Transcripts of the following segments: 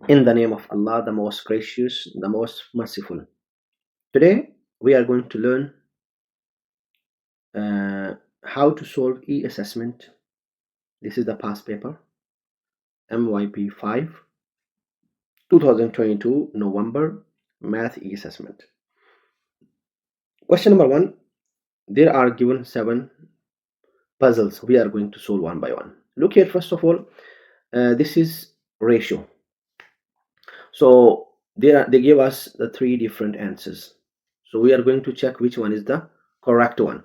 In the name of Allah, the most gracious, the most merciful. Today we are going to learn how to solve e-assessment. This is the past paper, MYP-5, 2022 November, Math e-assessment. Question number 1. There are given 7 puzzles. We are going to solve one by one. Look here, first of all, this is ratio. So they give us the 3 different answers. So we are going to check which one is the correct one.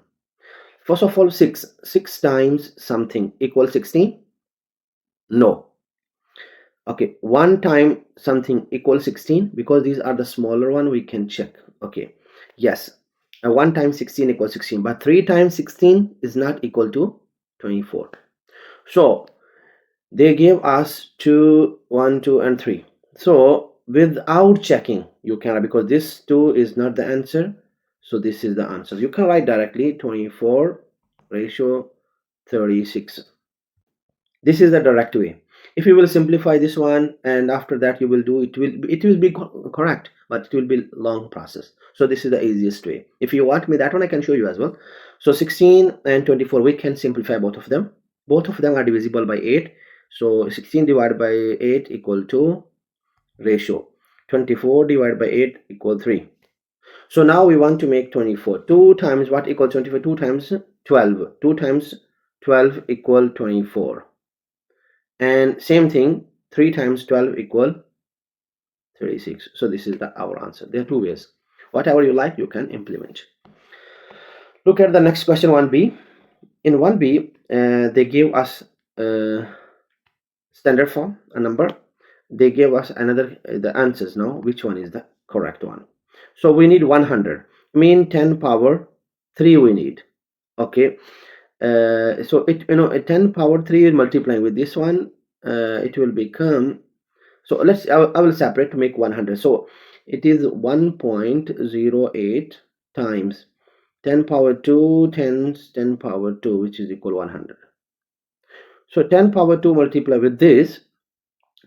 First of all, 6 times something equals 16. No. Okay, 1 time something equals 16, because these are the smaller one, we can check. Okay, yes, 1 times 16 equals 16, but 3 times 16 is not equal to 24. So they gave us 2, 1, 2 and 3. So without checking, you can, because this 2 is not the answer, so this is the answer. You can write directly 24 ratio 36. This is the direct way. If you will simplify this one and after that you will do it, will be correct, but it will be long process. So this is the easiest way. If you want me that one, I can show you as well. So 16 and 24, we can simplify both of them. Both of them are divisible by 8. So 16 divided by 8 equal to ratio 24 divided by 8 equal 3. So now we want to make 24. 2 times what equal 24? 2 times 12. 2 times 12 equal 24. And same thing, 3 times 12 equal 36. So this is our answer. There are 2 ways. Whatever you like, you can implement. Look at the next question, 1b. In 1b, they give us standard form, a number. They gave us another the answers. Now which one is the correct one? So we need 100, mean 10 power 3 we need. Okay, so it, a 10 power 3 multiplying with this one, it will become, so I will separate to make 100. So it is 1.08 times 10 power 2 times 10 power 2, which is equal 100. So 10 power 2 multiply with this,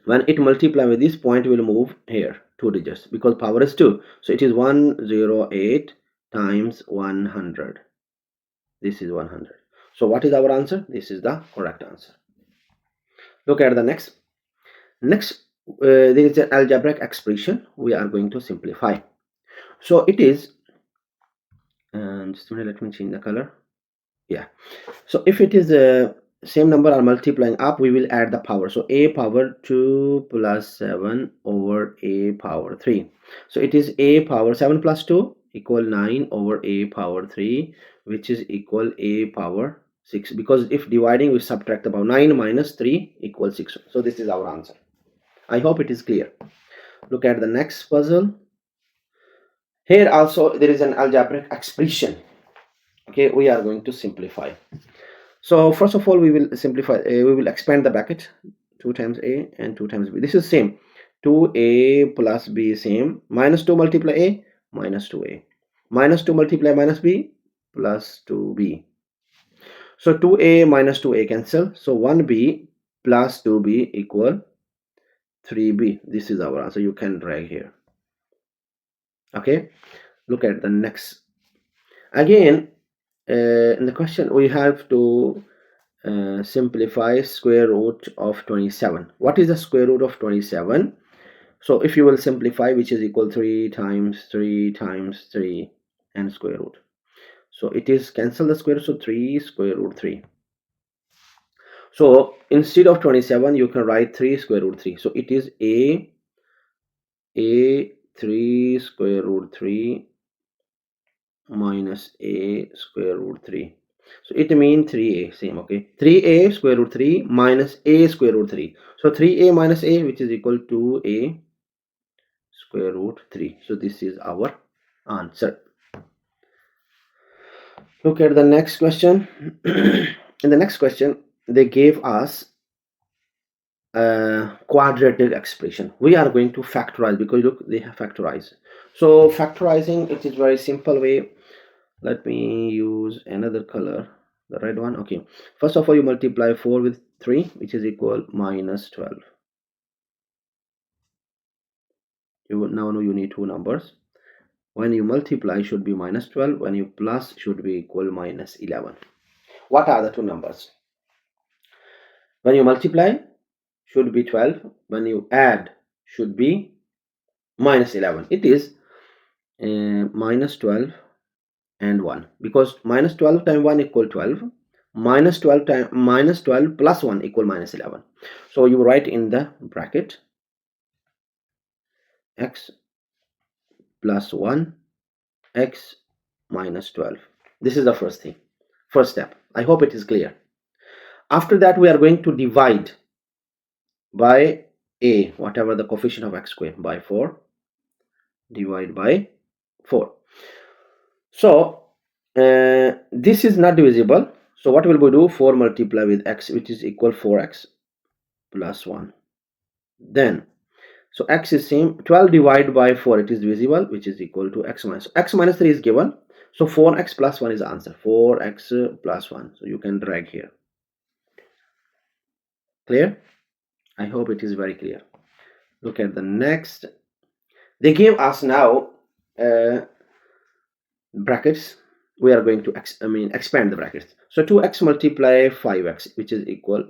when it multiply with this point, will move here 2 digits because power is 2. So it is 108 times 100. This is 100. So what is our answer? This is the correct answer. Look at the next. There is an algebraic expression we are going to simplify. So it is, just a minute, let me change the color. Yeah. So if it is a same number are multiplying up, we will add the power. So a power 2 plus 7 over a power 3. So it is a power 7 plus 2 equal 9 over a power 3, which is equal a power 6. Because if dividing, we subtract about 9 minus 3 equals 6. So this is our answer. I hope it is clear. Look at the next puzzle. Here also there is an algebraic expression. Okay, we are going to simplify. So first of all, we will simplify. We will expand the bracket. 2 times a and 2 times b. This is same. 2a plus b same. Minus 2 multiply a, minus 2a. Minus 2 multiply minus b, plus 2b. So 2a minus 2a cancel. So 1b plus 2b equal 3b. This is our answer. You can drag here. Okay. Look at the next. Again, in the question, we have to simplify square root of 27. What is the square root of 27? So if you will simplify, which is equal 3 times 3 times 3 and square root. So it is cancel the square, so 3 square root 3. So instead of 27, you can write 3 square root 3. So it is a 3 square root 3 minus a square root 3. So it means 3a, same. Okay, 3a square root 3 minus a square root 3. So 3a minus a, which is equal to a square root 3. So this is our answer. Look at the next question. In the next question, they gave us a quadratic expression. We are going to factorize, because look, they have factorized. So factorizing, it is very simple way. Let me use another color, the red one. Okay, first of all, you multiply 4 with 3, which is equal minus 12. You now know you need two numbers. When you multiply should be minus 12, when you plus should be equal minus 11. What are the two numbers? When you multiply should be 12, when you add should be minus 11. It is minus 12 and 1, because minus 12 times 1 equal 12, minus 12 times minus 12 plus 1 equal minus 11. So you write in the bracket x plus 1, x minus 12. This is the first step. I hope it is clear. After that we are going to divide by a, whatever the coefficient of x square, by 4, divide by 4. So this is not divisible, so what will we do? 4 multiply with x, which is equal 4x plus 1. Then so x is same, 12 divided by 4, it is divisible, which is equal to x minus 3 is given, so 4x plus 1 is the answer. 4x plus 1. So you can drag here. Clear? I hope it is very clear. Look at the next. They gave us now brackets. We are going to expand the brackets. So 2x multiply 5x, which is equal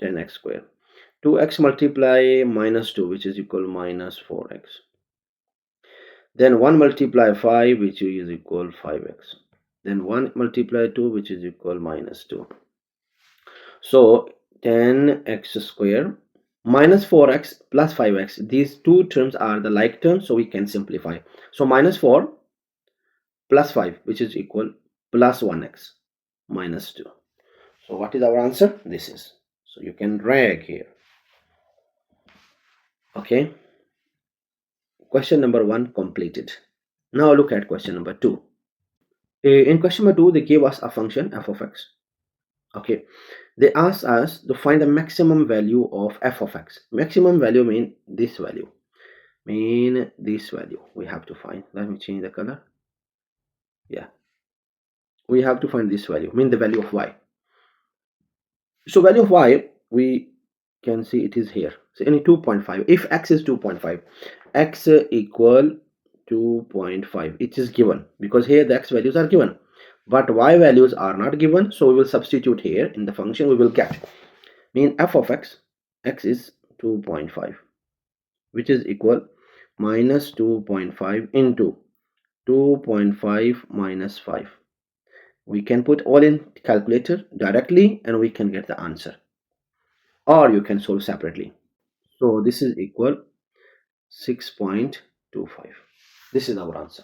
10x square. 2x multiply minus 2, which is equal minus 4x. Then 1 multiply 5, which is equal 5x. Then 1 multiply 2, which is equal minus 2. So 10x square minus 4x plus 5x. These two terms are the like terms, so we can simplify. So minus 4 plus 5, which is equal plus 1x minus 2. So what is our answer? This is. So you can drag here. Okay. Question number 1 completed. Now look at question number 2. In question number 2, they gave us a function f of x. Okay. They asked us to find the maximum value of f of x. Maximum value mean this value. We have to find. Let me change the color. Yeah. We have to find this value, mean the value of y. So value of y, we can see it is here. So any 2.5. If x is 2.5, x equal 2.5. It is given because here the x values are given, but y values are not given. So we will substitute here in the function. We will get mean f of x is 2.5, which is equal minus 2.5 into 2.5 minus 5. We can put all in calculator directly and we can get the answer, or you can solve separately. So this is equal 6.25. This is our answer.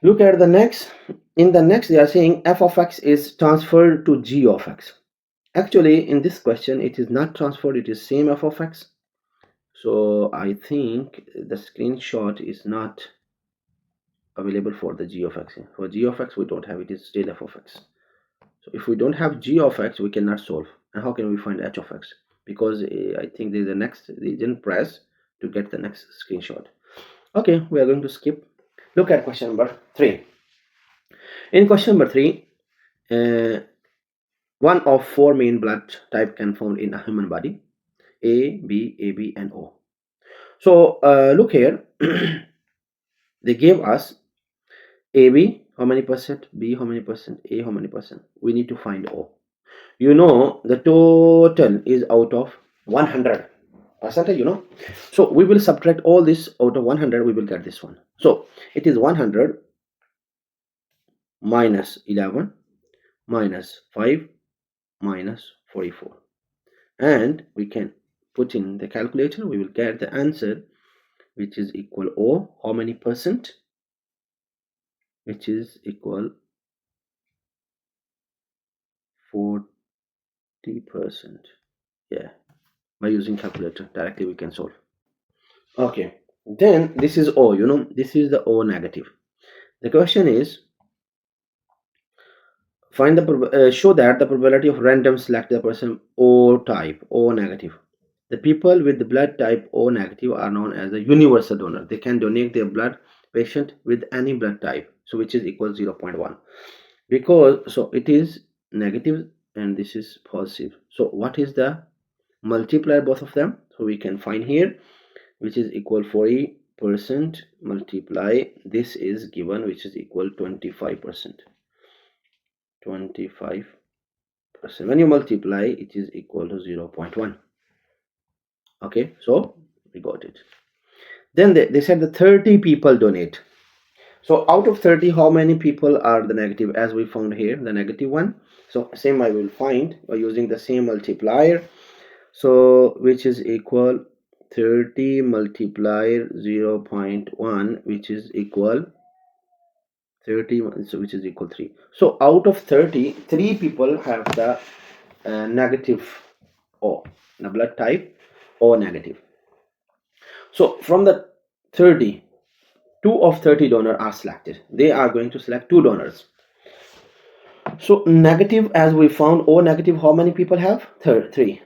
Look at the next. In the next they are saying f of x is transferred to g of x. Actually in this question it is not transferred, it is same f of x. So I think the screenshot is not available for the g of x. For g of x we don't have, it is still f of x. So if we don't have g of x, we cannot solve. And how can we find h of x? Because I think there's the next, they didn't press to get the next screenshot. Okay, we are going to skip. Look at question number 3. In question number 3, one of 4 main blood type can found in a human body: A, B, AB, and O. So look here. They gave us AB how many percent, B how many percent, A how many percent. We need to find O. You know the total is out of 100 percentage, you know. So we will subtract all this out of 100, we will get this one. So it is 100 minus 11 minus 5 minus 44, and we can put in the calculator. We will get the answer, which is equal O how many percent, which is equal 40%. Yeah, by using calculator directly we can solve. Okay, then this is O, you know, this is the O negative. The question is find the show that the probability of random select the person O type, O negative. The people with the blood type O negative are known as a universal donor. They can donate their blood patient with any blood type, so which is equal 0.1, because so it is negative and this is positive. So what is the multiply both of them. So we can find here, which is equal 40% multiply this is given, which is equal 25%. 25%. When you multiply, it is equal to 0.1. Okay, so we got it. Then they said the 30 people donate. So out of 30, how many people are the negative? As we found here, the negative one. So same I will find by using the same multiplier. So which is equal 30 multiplier 0.1, which is equal 30, so which is equal 3. So out of 30, 3 people have the negative O, the blood type O negative. So from the 30, 2 of 30 donors are selected. They are going to select 2 donors. So negative, as we found, O negative, how many people have? 3.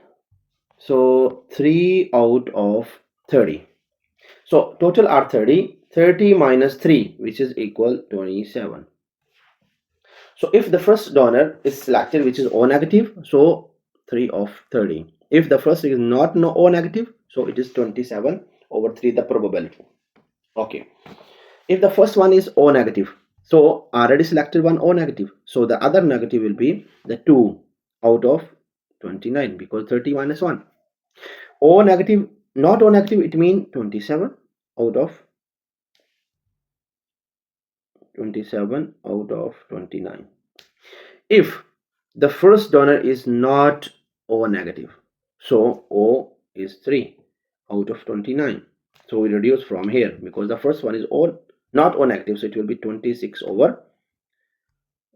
So 3 out of 30. So total are 30. 30 minus 3, which is equal 27. So if the first donor is selected, which is O negative, so 3 of 30. If the first is not O negative, so it is 27 over 3, the probability. Okay. If the first one is O negative, so already selected one O negative, so the other negative will be the 2 out of 29, because 30 minus 1. O negative, not O negative, it means 27 out of 29. If the first donor is not O negative, so O is 3 out of 29. So we reduce from here, because the first one is O, not O negative, so it will be 26 over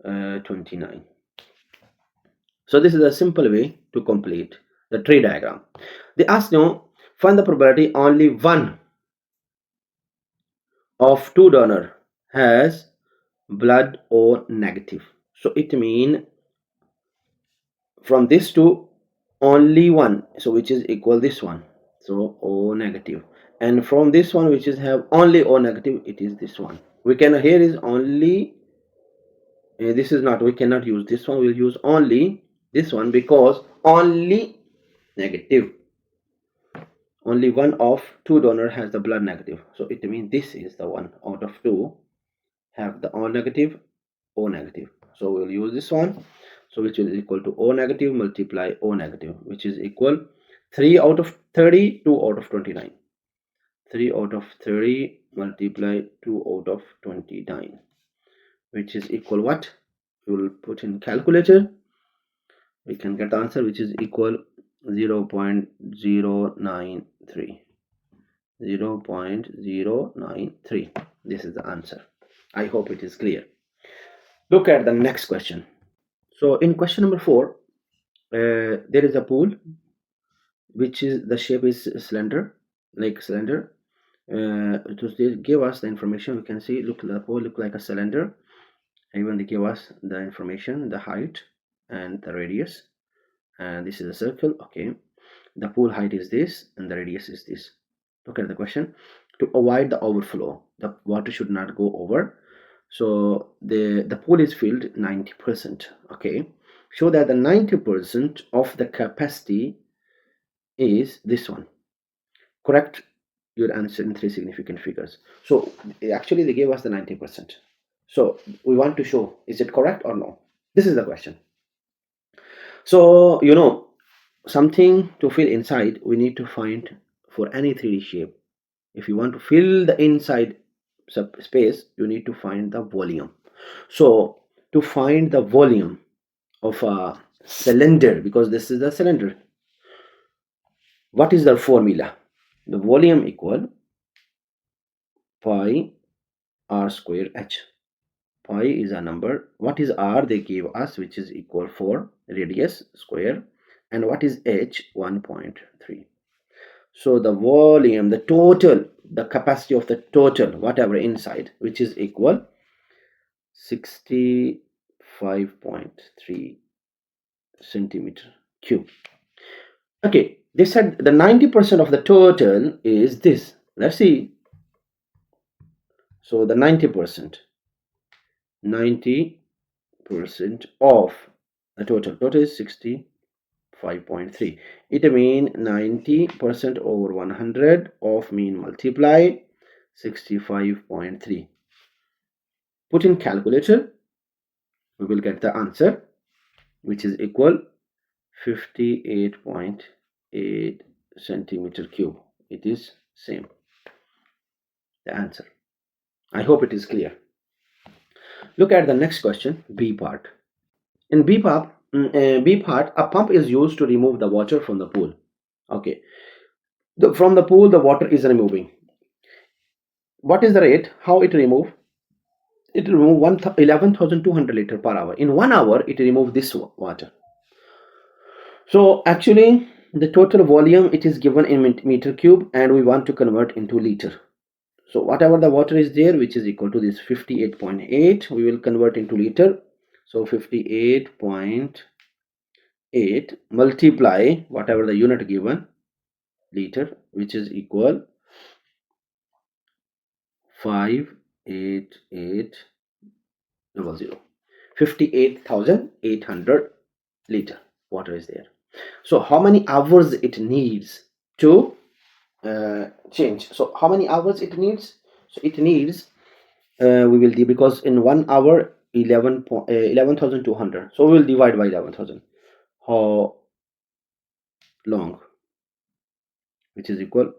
29. So this is a simple way to complete the tree diagram. They ask now, find the probability only one of 2 donor has blood O negative. So it means from this to only one, so which is equal this one, so O negative, and from this one, which is have only O negative, it is this one. We can, here is only, this is not, we cannot use this one, we'll use only this one, because only negative, only one of 2 donor has the blood negative, so it means this is the one out of 2 have the O negative, O negative. So we'll use this one, so which is equal to O negative multiply O negative, which is equal 3 out of 30, 2 out of 29. 3 out of 30 multiply 2 out of 29, which is equal what? We will put in calculator, we can get the answer, which is equal 0.093. 0.093. This is the answer. I hope it is clear. Look at the next question. So in question number 4, there is a pool which is the shape is cylinder, like cylinder. To give us the information, we can see, look, the pool look like a cylinder. Even they give us the information, the height and the radius, and this is a circle. Okay, the pool height is this and the radius is this. Look at the question. To avoid the overflow, the water should not go over. So the pool is filled 90%. Okay, show that the 90% of the capacity is this one. Correct your answer in 3 significant figures. So actually they gave us the 90%. So we want to show, is it correct or no? This is the question. So something to fill inside, we need to find for any 3D shape. If you want to fill the inside space, you need to find the volume. So to find the volume of a cylinder, because this is a cylinder, what is the formula? The volume equal pi r square h. Pi is a number. What is r? They gave us, which is equal 4 radius square, and what is h? 1.3. So the volume, the total, the capacity of the total, whatever inside, which is equal 65.3 centimeter cube. Okay, they said the 90% of the total is this. Let's see. So the 90% of the total is 65 5.3. It means 90% over 100 of mean multiply 65.3. Put in calculator, we will get the answer, which is equal 58.8 centimeter cube. It is same, the answer. I hope it is clear. Look at the next question, B part. In B part, a pump is used to remove the water from the pool. Okay, from the pool the water is removing. What is the rate? How it remove? It remove 11,200 liter per hour. In 1 hour it remove this water. So actually the total volume it is given in meter cube, and we want to convert into liter. So whatever the water is there, which is equal to this 58.8, we will convert into liter. So 58.8 multiply whatever the unit given, liter, which is equal 58800, 58,800 liter water is there. So how many hours it needs to change? So how many hours it needs? So it needs we will do, because in 1 hour 11,200, so we will divide by 11,000. How long? Which is equal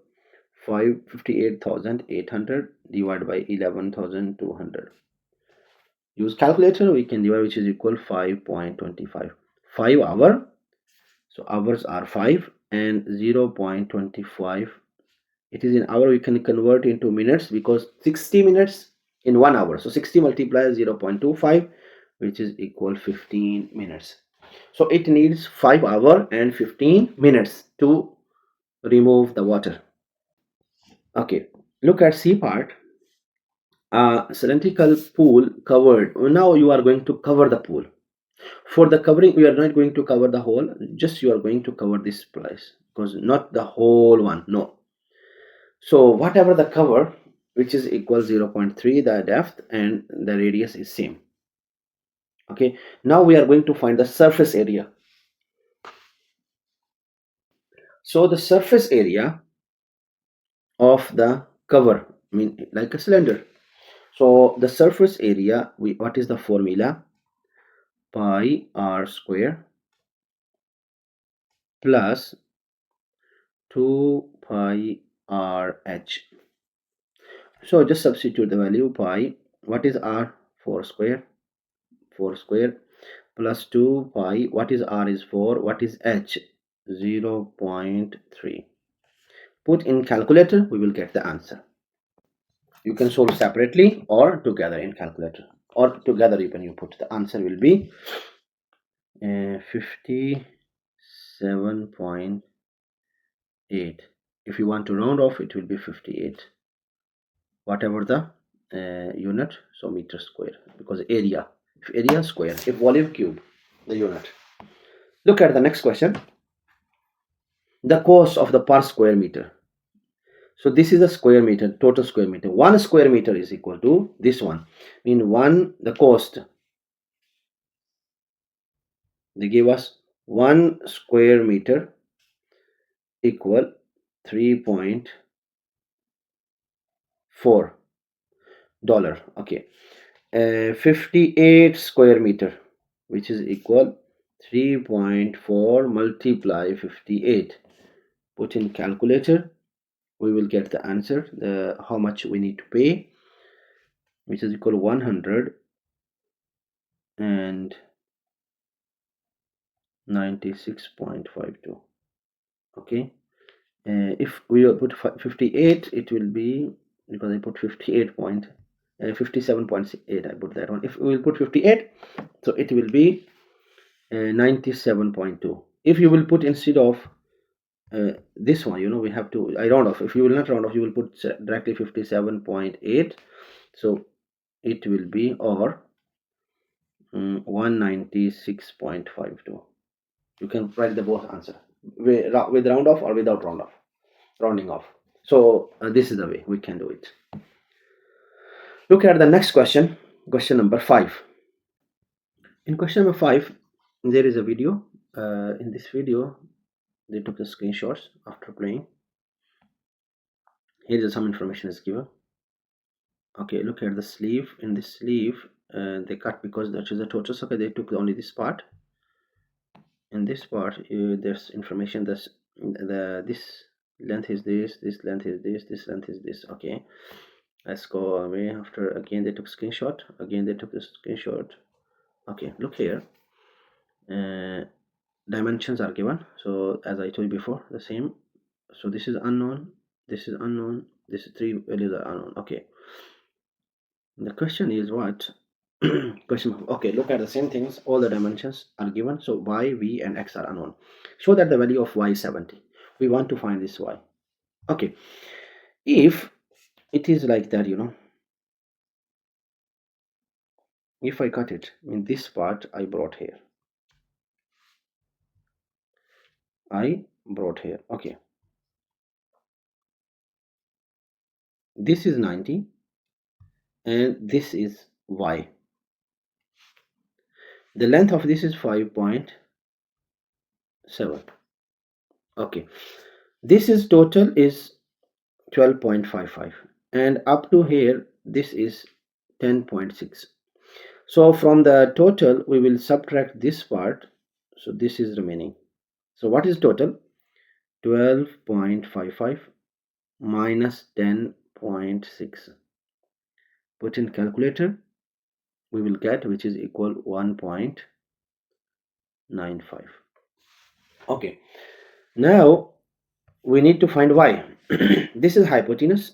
58,800 divided by 11,200. Use calculator, we can divide, which is equal 5.25. 5 hour, so hours are 5, and 0.25, it is in hour. We can convert into minutes, because 60 minutes in 1 hour, so 60 multiplies 0.25, which is equal 15 minutes. So it needs 5 hours and 15 minutes to remove the water. Okay, look at C part. A cylindrical pool covered. Now you are going to cover the pool. For the covering, we are not going to cover the whole, just you are going to cover this place, because not the whole one, no. So whatever the cover, which is equal 0.3 the depth, and the radius is same. Okay, now we are going to find the surface area. So the surface area of the cover, I mean like a cylinder. So the surface area, what is the formula? Pi r square plus 2 pi r h. So just substitute the value pi. What is r? 4 square. 4 square plus 2 pi. What is r is 4. What is h? 0.3. Put in calculator, we will get the answer. You can solve separately or together in calculator, or together even you put. The answer will be 57.8. If you want to round off, it will be 58, whatever the unit, so meter square, because area, if area square, if volume cube, the unit. Look at the next question. The cost of the per square meter. So this is a square meter, total square meter. 1 square meter is equal to this one. In the cost, they give us 1 square meter equal 3.4 dollar. Okay, 58 square meter, which is equal 3.4 multiply 58. Put in calculator, we will get the answer, how much we need to pay, which is equal 196.52. okay, if we put 58, it will be, because I put 57.8, I put that one. If we will put 58, so it will be 97.2. If you will put instead of this one, we have to, I round off. If you will not round off, you will put directly 57.8, so it will be, or 196.52. you can write the both answer with round off or without rounding off. So this is the way we can do it. Look at the next question, question number 5. In question number 5, there is a video. in this video they took the screenshots after playing. Here is some information is given. Okay, look at the sleeve. In this sleeve they cut because that is the total. Okay, they took only this part. In this part there's information. This length is this length is this length is this. Okay, let's go away. After again they took screenshot, again they took the screenshot. Okay, look here, dimensions are given. So as I told you before, the same. So this is unknown, this is unknown, this is three values are unknown. Okay, the question is what? Question. Okay, look at the same things, all the dimensions are given. So y, v and x are unknown. Show that the value of y is 70. We want to find this y. Okay, if it is like that, if I cut it in this part, I brought here, okay, this is 90 and this is y. The length of this is 5.7. Okay, this is total is 12.55 and up to here this is 10.6. So from the total we will subtract this part, so this is remaining. So what is total? 12.55 minus 10.6. Put in calculator, we will get which is equal 1.95. okay, now we need to find y. This is hypotenuse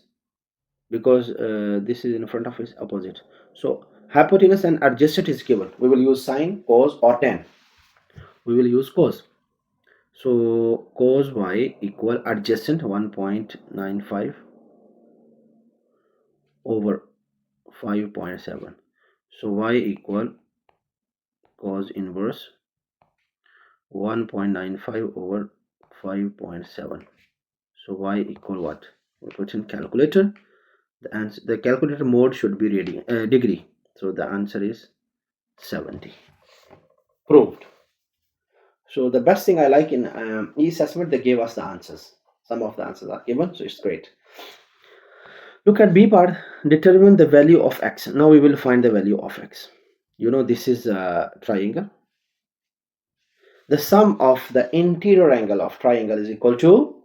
because this is in front of its opposite. So hypotenuse and adjacent is given. We will use sine, cos or tan. We will use cos. So cos y equal adjacent 1.95 over 5.7. So y equal cos inverse 1.95 over 5.7. So y equal what? We put in calculator. The answer, the calculator mode should be degree. So the answer is 70. Proved. So the best thing I like in e-assessment, they gave us the answers. Some of the answers are given, so it's great. Look at B part. Determine the value of x. Now we will find the value of x. This is a triangle. The sum of the interior angle of triangle is equal to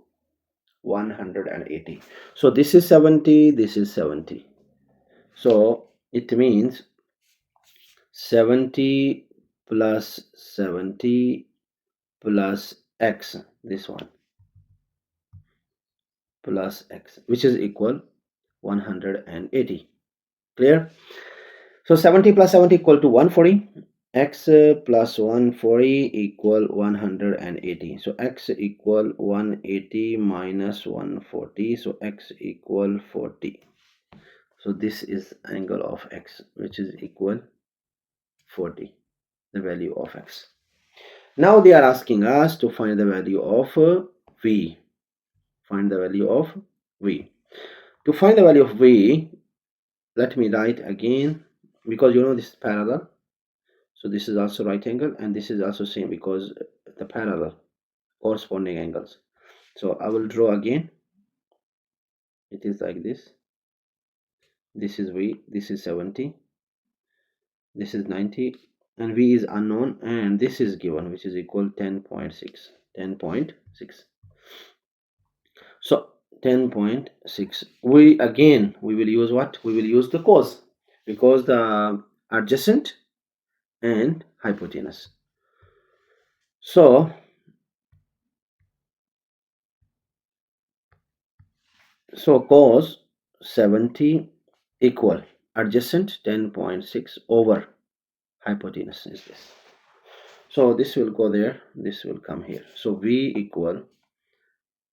180. So this is 70, this is 70. So it means 70 plus 70 plus x, this one, plus x, which is equal 180. Clear? So 70 plus 70 equal to 140. X plus 140 equal 180. So x equal 180 minus 140. So x equal 40. So this is angle of x, which is equal 40, the value of x. Now they are asking us to find the value of v. Find the value of v. To find the value of v, let me write again, because this is parallel. So this is also right angle and this is also same because the parallel corresponding angles. So I will draw again. It is like this. This is v, this is 70, this is 90, and v is unknown, and this is given, which is equal 10.6. 10.6. So 10.6. We will use what? We will use the cos because the adjacent and hypotenuse. So cos 70 equal adjacent 10.6 over hypotenuse is this. So this will go there, this will come here. So v equal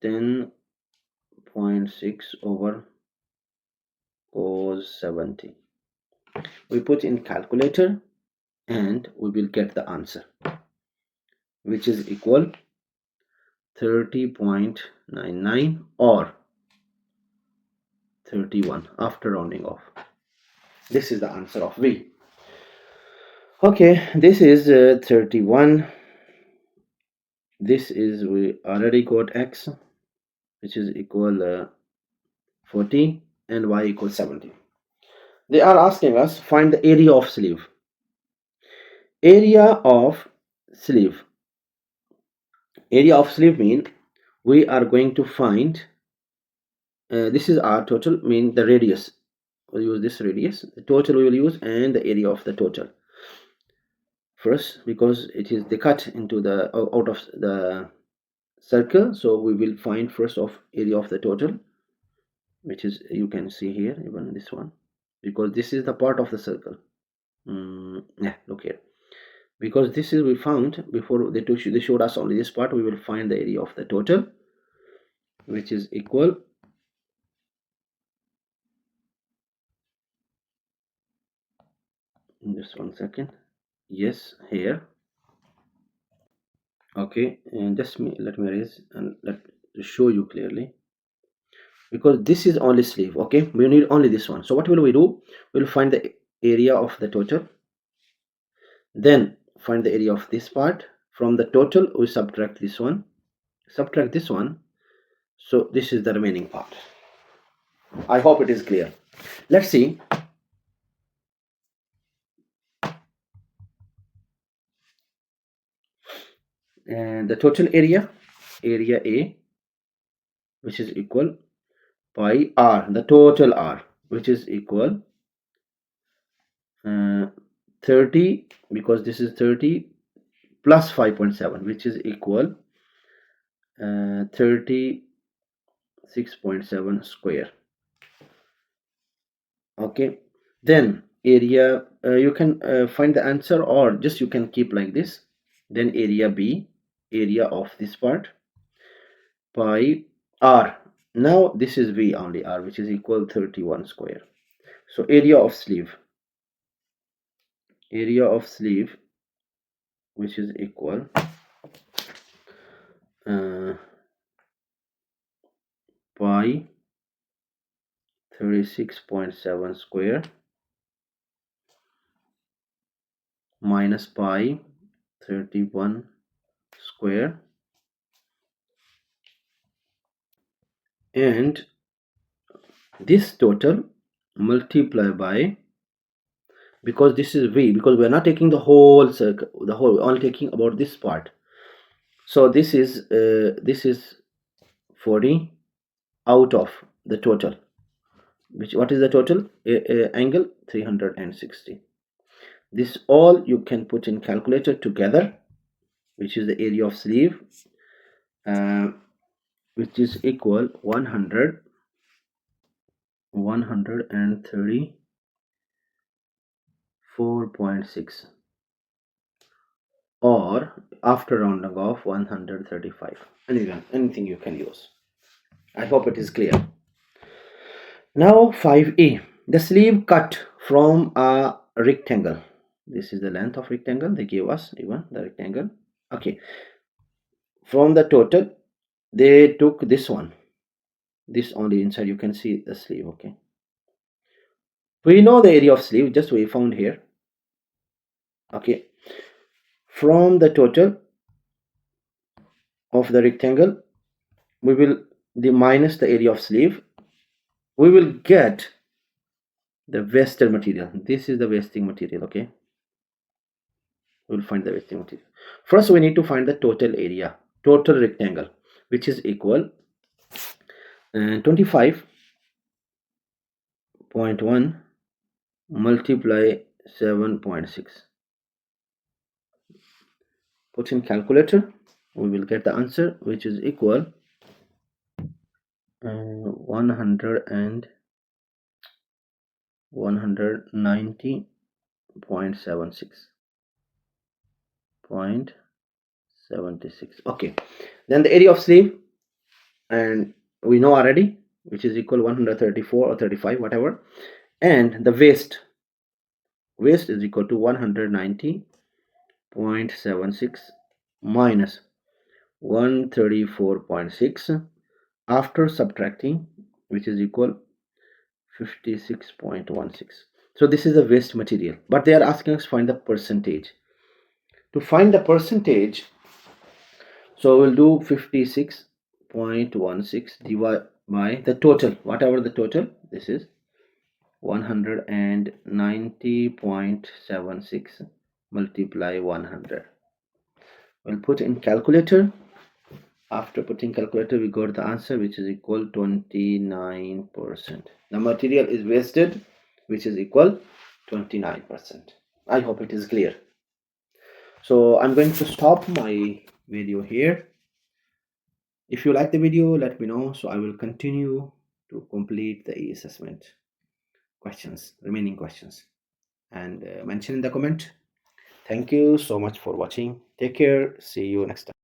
10.6 over cos 70. We put in calculator and we will get the answer, which is equal 30.99 or 31 after rounding off. This is the answer of v. Okay, this is 31 this is, we already got x, which is equal 40, and y equals 70. They are asking us find the area of sleeve. Area of sleeve. Area of sleeve mean we are going to find, this is our total, mean the radius. We'll use this radius. The total we will use, and the area of the total. First, because it is the cut into the out of the circle, so we will find first of area of the total, which is, you can see here, even this one, because this is the part of the circle. Yeah, look here, because this is, we found before they showed us only this part. We will find the area of the total, which is equal, just 1 second, yes, here, okay, and just let me erase and let to show you clearly, because this is only sleeve. Okay, we need only this one. So what will we do? We'll find the area of the total, then find the area of this part. From the total we subtract this one, so this is the remaining part. I hope it is clear. Let's see. And the total area A, which is equal pi r, the total r, which is equal 30, because this is 30 plus 5.7, which is equal 36.7 square. Okay, then area, you can find the answer, or just you can keep like this. Then area B, area of this part, pi r. Now this is V only, r, which is equal 31 square. So area of sleeve, which is equal pi 36.7 square minus pi 31 square, and this total multiply by, because this is V, because we are not taking the whole circle, the whole, we're only taking about this part. So this is 40 out of the total, which, what is the total? Angle 360. This all you can put in calculator together, which is the area of sleeve, which is equal 134.6, or after rounding off 135. Anything you can use. I hope it is clear. Now 5a, the sleeve cut from a rectangle. This is the length of rectangle they gave us, even the rectangle. Okay, from the total they took this one, this only inside, you can see the sleeve. Okay, we know the area of sleeve, just we found here. Okay, from the total of the rectangle we will minus the area of sleeve, we will get the wasted material. This is the wasting material. Okay, we'll find the wasting material. First we need to find the total area, total rectangle, which is equal 25.1 multiply 7.6. Put in calculator, we will get the answer, which is equal 190.76. Okay, then the area of sleeve, and we know already, which is equal 134 or 35, whatever, and the waist is equal to 190.76 minus 134.6 after subtracting, which is equal 56.16. So this is the waste material, but they are asking us to find the percentage. To find the percentage, So we'll do 56.16 divided by the total, whatever the total, this is 190.76 multiply 100. We'll put in calculator. After putting calculator, we got the answer, which is equal 29%. The material is wasted, which is equal 29%. I hope it is clear. So I'm going to stop my video here. If you like the video, let me know, so I will continue to complete the assessment questions, remaining questions, and mention in the comment. Thank you so much for watching. Take care. See you next time.